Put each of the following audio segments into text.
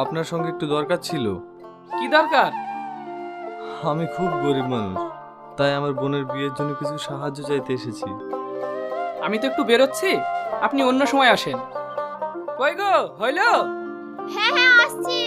আপনার সঙ্গে একটু দরকার ছিল। কি দরকার? আমি খুব গরিব মানুষ, তাই আমার বোনের বিয়ের জন্য কিছু সাহায্য চাইতে এসেছি। আমি তো একটু বেরোচ্ছি, আপনি অন্য সময় আসেন। কই গো, হইলো? হ্যাঁ হ্যাঁ আসছি।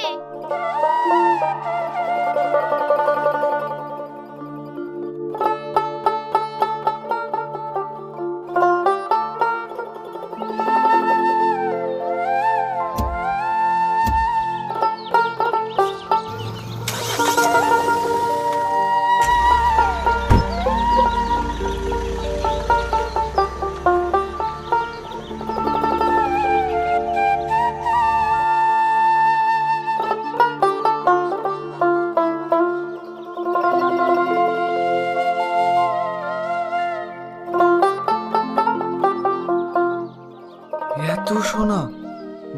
এত সোনা!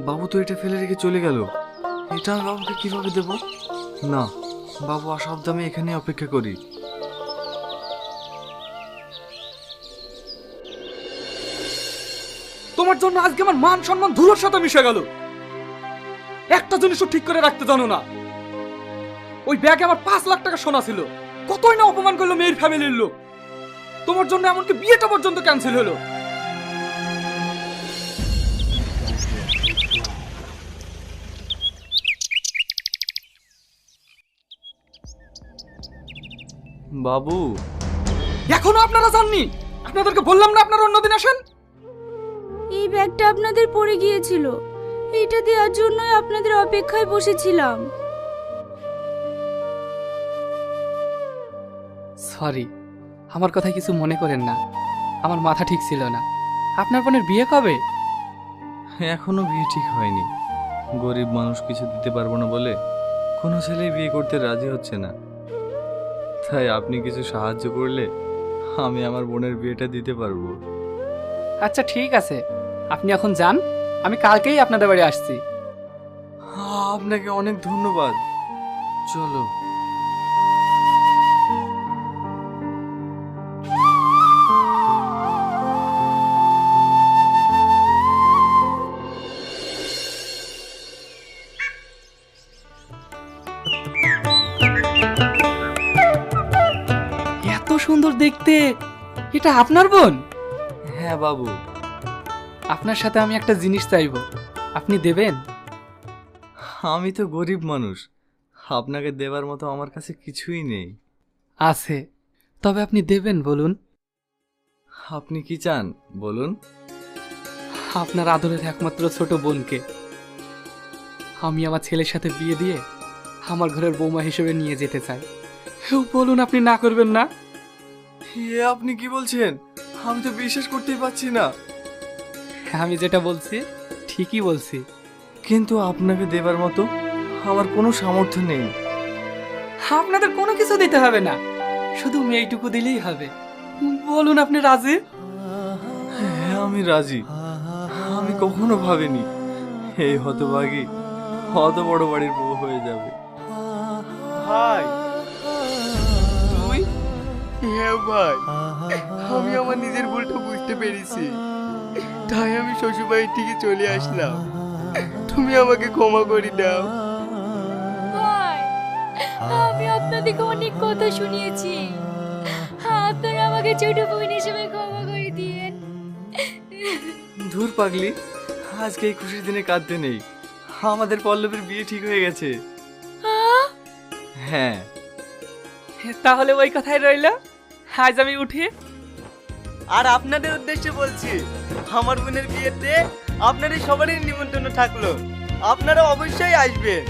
বাবু তো এটা ফেলে রেখে চলে গেল। এটা আমি বাবুকে কিভাবে দেব? না, বাবু আসার দামে এখানে অপেক্ষা করি। তোমার জন্য আজকে আমার মান সম্মান ধুলোর সাথে মিশে গেল। একটা জিনিসও ঠিক করে রাখতে জানো না। ওই ব্যাগে আমার 5 লাখ টাকা সোনা ছিল। কতই না অপমান করলো মেয়ের ফ্যামিলির লোক। তোমার জন্য এমনকি বিয়েটা পর্যন্ত ক্যান্সেল হলো। বাবু, এখনো আপনারা জাননি? আপনাদেরকে বললাম না আপনারা অন্যদিন আসেন। এই ব্যাগটা আপনাদের পড়ে গিয়েছিল, এটা দেওয়ার জন্যই আপনাদের অপেক্ষায় বসেছিলাম। সরি, আমার কথা কিছু মনে করেন না। আমার মাথা ঠিক ছিল না। আপনার বোনের বিয়ে কবে? এখনো বিয়ে ঠিক হয়নি। গরিব মানুষ কিছু দিতে পারবো না বলে কোনো ছেলেই বিয়ে করতে রাজি হচ্ছে না। তাই আপনি কিছু সাহায্য করলে আমি আমার বোনের বিয়েটা দিতে পারবো। আচ্ছা ঠিক আছে, আপনি এখন যান, আমি কালকেই আপনাদের বাড়ি আসছি। আপনাকে অনেক ধন্যবাদ। চলো। এত সুন্দর দেখতে, এটা আপনার বোন? হ্যাঁ বাবু। আপনার সাথে আমি একটা জিনিস চাইবো, আপনি দেবেন? আমি তো গরিব মানুষ, আপনাকে দেবার মতো আমার কাছে কিছুই নেই। আছে, তবে আপনি দেবেন বলুন। আপনি কি চান বলুন? আপনার আদরের একমাত্র ছোট বোনকে আমি আমার ছেলের সাথে বিয়ে দিয়ে আমার ঘরের বৌমা হিসেবে নিয়ে যেতে চাই। বলুন, আপনি না করবেন না? আপনি কি বলছেন? আমি তো বিশ্বাস করতেই পারছি না। আমি যেটা বলছি ঠিকই বলছি। কিন্তু আপনাকে দেবার মতো আমার কোনো সামর্থ্য নেই। আপনাদের কোনো কিছু দিতে হবে না, শুধু মেয়েটুকু দিলেই হবে। বলুন, আপনি রাজি? হ্যাঁ আমি রাজি। আমি কখনো ভাবিনি এই হতভাগী অত বড় বাড়ির বউ হয়ে যাবে। ভাই, তুই? হ্যাঁ ভাই, আমি আমার নিজের ভুলটা বুঝতে পেরেছি, তাই আমি শ্বশুরবাড়ি থেকে চলে আসলাম। তুমি আমাকে ক্ষমা করে দাও। ভাই, আমি আপনাদেরকে অনেক কথা শুনিয়েছি, আপনারা আমাকে ছোট বোন হিসেবে ক্ষমা করে দিয়েন। ধুর পাগলি, আজকে এই খুশির দিনে কাঁদতে নেই। আমাদের পল্লবীর বিয়ে ঠিক হয়ে গেছে। হ্যাঁ। তাহলে ওই কথাই রইল, আজ আমি উঠি। আর আপনাদের উদ্দেশ্যে বলছি, আমার বোনের বিয়েতে আপনাদের সবারই নিমন্ত্রণ থাকলো, আপনারা অবশ্যই আসবেন।